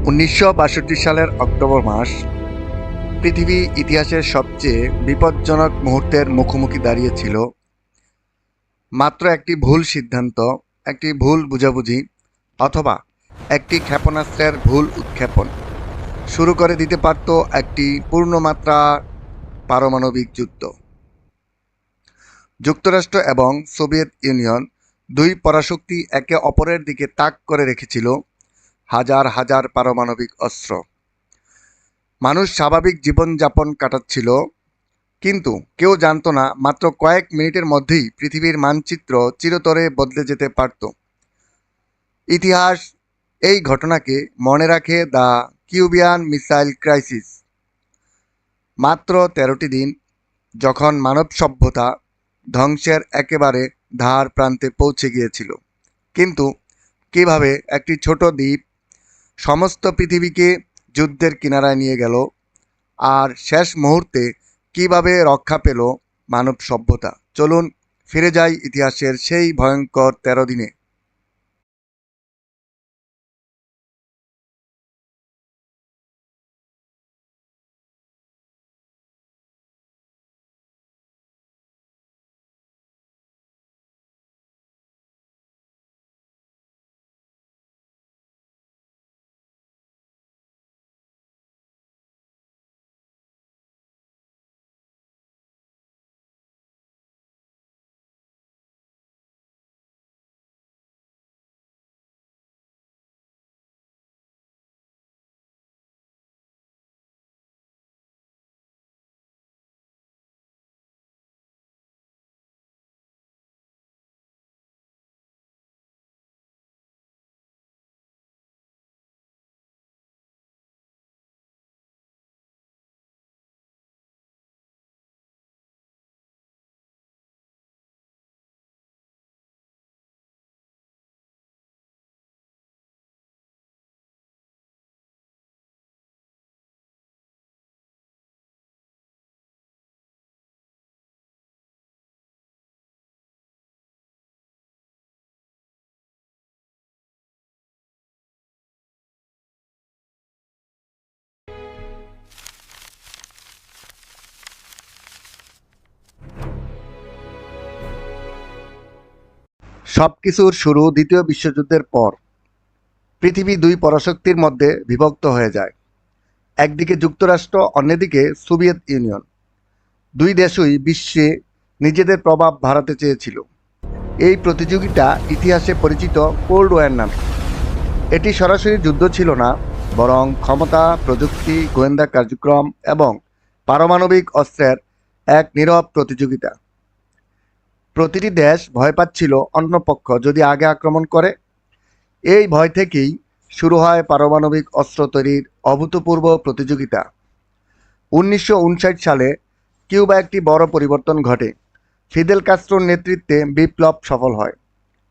1962 সালের অক্টোবর মাস পৃথিবী ইতিহাসের সবচেয়ে বিপজ্জনক মুহূর্তের মুখোমুখি দাঁড়িয়েছিল। মাত্র একটি ভুল সিদ্ধান্ত, একটি ভুল বুঝাবুঝি অথবা একটি ক্ষেপণাস্ত্রের ভুল উৎক্ষেপণ শুরু করে দিতে পারত একটি পূর্ণমাত্রা পারমাণবিক যুদ্ধ। যুক্তরাষ্ট্র এবং সোভিয়েত ইউনিয়ন, দুই পরাশক্তি একে অপরের দিকে তাক করে রেখেছিল হাজার হাজার পারমাণবিক অস্ত্র। মানুষ স্বাভাবিক জীবনযাপন কাটাচ্ছিল, কিন্তু কেউ জানত না মাত্র কয়েক মিনিটের মধ্যেই পৃথিবীর মানচিত্র চিরতরে বদলে যেতে পারত। ইতিহাস এই ঘটনাকে মনে রাখে দ্য কিউবিয়ান মিসাইল ক্রাইসিস। মাত্র 13টি দিন, যখন মানব সভ্যতা ধ্বংসের একেবারে ধার প্রান্তে পৌঁছে গিয়েছিল, কিন্তু কিভাবে একটি ছোট দ্বীপ সমস্ত পৃথিবীকে যুদ্ধের কিনারায় নিয়ে গেল, আর শেষ মুহূর্তে কিভাবে রক্ষা পেল মানব সভ্যতা। চলুন ফিরে যাই ইতিহাসের সেই ভয়ঙ্কর 13 দিনে। সবকিছুর শুরু দ্বিতীয় বিশ্বযুদ্ধের পর। পৃথিবী দুই পরাশক্তির মধ্যে বিভক্ত হয়ে যায়। একদিকে যুক্তরাষ্ট্র, অন্যদিকে সোভিয়েত ইউনিয়ন। দুই দেশই বিশ্বে নিজেদের প্রভাব বাড়াতে চেয়েছিল। এই প্রতিযোগিতা ইতিহাসে পরিচিত কোল্ড ওয়ার নামে। এটি সরাসরি যুদ্ধ ছিল না, বরং ক্ষমতা, প্রযুক্তি, গোয়েন্দা কার্যক্রম এবং পারমাণবিক অস্ত্রের এক নীরব প্রতিযোগিতা। প্রতিটি দেশ ভয় পাচ্ছিল অন্য পক্ষ যদি আগে আক্রমণ করে। এই ভয় থেকেই শুরু হয় পারমাণবিক অস্ত্র তৈরির অভূতপূর্ব প্রতিযোগিতা। 1959 সালে কিউবা একটি বড় পরিবর্তন ঘটে। ফিদেল কাস্ত্রোর নেতৃত্বে বিপ্লব সফল হয়।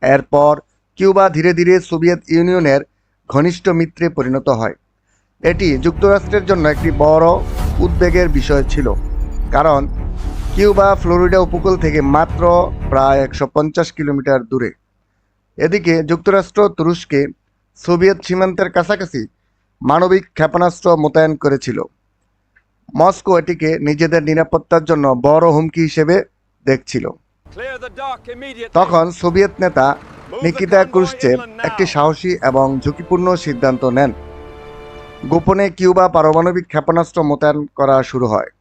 এরপর কিউবা ধীরে ধীরে সোভিয়েত ইউনিয়নের ঘনিষ্ঠ মিত্রে পরিণত হয়। এটি যুক্তরাষ্ট্রের জন্য একটি বড় উদ্বেগের বিষয় ছিল, কারণ কিউবা ফ্লোরিডা উপকূল থেকে মাত্র প্রায় 150 কিলোমিটার দূরে। এদিকে যুক্তরাষ্ট্র তুরস্কে সোভিয়েত সীমান্তের কাছাকাছি মানবিক ক্ষেপণাস্ত্র মোতায়েন করেছিল। মস্কো এটিকে নিজেদের নিরাপত্তার জন্য বড় হুমকি হিসেবে দেখছিল। তখন সোভিয়েত নেতা নিকিতা ক্রুশ্চেভ একটি সাহসী এবং ঝুঁকিপূর্ণ সিদ্ধান্ত নেন। গোপনে কিউবা পারমাণবিক ক্ষেপণাস্ত্র মোতায়েন করা শুরু হয়।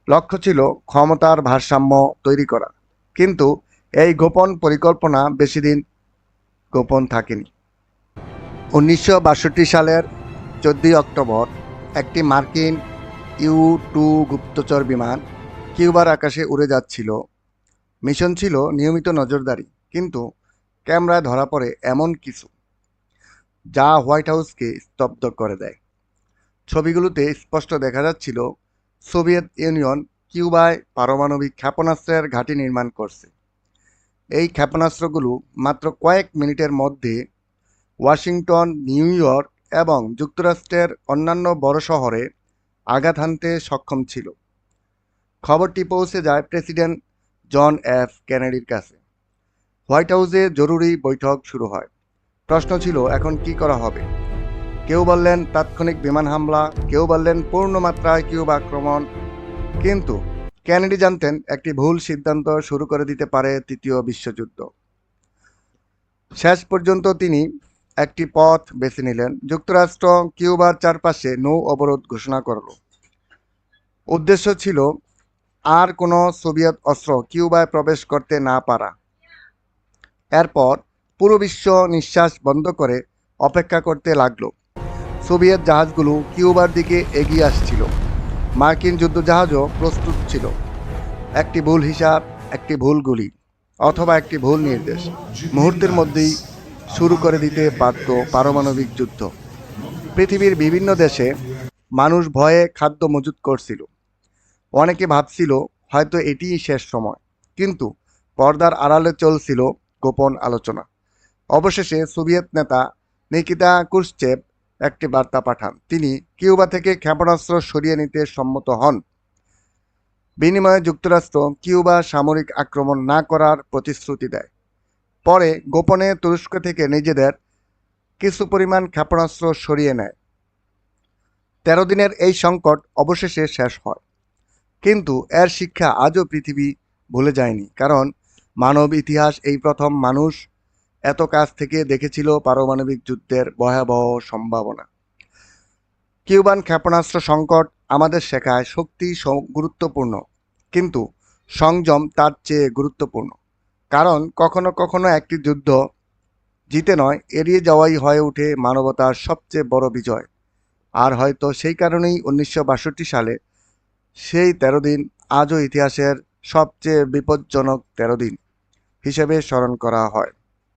লক্ষ্য ছিল ক্ষমতার ভারসাম্য তৈরি করা, কিন্তু এই গোপন পরিকল্পনা বেশি দিন গোপন থাকেনি। 1962 সালের 14 অক্টোবর একটি মার্কিন U-2 গুপ্তচর বিমান কিউবার আকাশে উড়ে যাচ্ছিল। মিশন ছিল নিয়মিত নজরদারি, কিন্তু ক্যামেরায় ধরা পড়ে এমন কিছু যা হোয়াইট হাউসকে স্তব্ধ করে দেয়। ছবিগুলোতে স্পষ্ট দেখা যাচ্ছিল সোভিয়েত ইউনিয়ন কিউবায় পারমাণবিক ক্ষেপণাস্ত্রের ঘাঁটি নির্মাণ করছে। এই ক্ষেপণাস্ত্রগুলো মাত্র কয়েক মিনিটের মধ্যে ওয়াশিংটন, নিউ ইয়র্ক এবং যুক্তরাষ্ট্রের অন্যান্য বড় শহরে আঘাত হানতে সক্ষম ছিল। খবরটি পৌঁছে যায় প্রেসিডেন্ট জন এফ কেনেডির কাছে। হোয়াইট হাউসে জরুরি বৈঠক শুরু হয়। প্রশ্ন ছিল, এখন কি করা হবে? কেউ বললেন তাৎক্ষণিক বিমান হামলা, কেউ বললেন পূর্ণমাত্রায় কিউবা আক্রমণ। কিন্তু কেনেডি জানতেন একটি ভুল সিদ্ধান্ত শুরু করে দিতে পারে তৃতীয় বিশ্বযুদ্ধ। শেষ পর্যন্ত তিনি একটি পথ বেছে নিলেন। যুক্তরাষ্ট্র কিউবার চারপাশে নৌ অবরোধ ঘোষণা করল। উদ্দেশ্য ছিল আর কোনো সোভিয়েত অস্ত্র কিউবায় প্রবেশ করতে না পারা। এরপর পুরো বিশ্ব নিঃশ্বাস বন্ধ করে অপেক্ষা করতে লাগলো। সোভিয়েত জাহাজগুলো কিউবার দিকে এগিয়ে আসছিল, মার্কিন যুদ্ধজাহাজও প্রস্তুত ছিল। একটি ভুল হিসাব, একটি ভুল গুলি, অথবা একটি ভুল নির্দেশ মুহূর্তের মধ্যেই শুরু করে দিতে পারত পারমাণবিক যুদ্ধ। পৃথিবীর বিভিন্ন দেশে মানুষ ভয়ে খাদ্য মজুত করছিল। অনেকে ভাবছিল হয়তো এটিই শেষ সময়, কিন্তু পর্দার আড়ালে চলছিল গোপন আলোচনা। অবশেষে সোভিয়েত নেতা নিকিতা ক্রুশ্চেভ একটি বার্তা পাঠান। তিনি কিউবা থেকে ক্ষেপণাস্ত্র সরিয়ে নিতে সম্মত হন। বিনিময়ে যুক্তরাষ্ট্র কিউবা সামরিক আক্রমণ না করার প্রতিশ্রুতি দেয়। পরে গোপনে তুরস্ক থেকে নিজেদের কিছু পরিমাণ ক্ষেপণাস্ত্র সরিয়ে নেয়। 13 দিনের এই সংকট অবশেষে শেষ হয়। কিন্তু এর শিক্ষা আজও পৃথিবী ভুলে যায়নি, কারণ মানব ইতিহাস এই প্রথম মানুষ এত কাছ থেকে দেখেছিল পারমাণবিক যুদ্ধের ভয়াবহ সম্ভাবনা। কিউবান ক্ষেপণাস্ত্র সংকট আমাদের শেখায় শক্তি গুরুত্বপূর্ণ, কিন্তু সংযম তার চেয়ে গুরুত্বপূর্ণ। কারণ কখনো কখনো একটি যুদ্ধ জিতে নয়, এড়িয়ে যাওয়াই হয়ে ওঠে মানবতার সবচেয়ে বড় বিজয়। আর হয়তো সেই কারণেই 1962 সালে সেই 13 দিন আজও ইতিহাসের সবচেয়ে বিপজ্জনক 13 দিন হিসেবে স্মরণ করা হয়।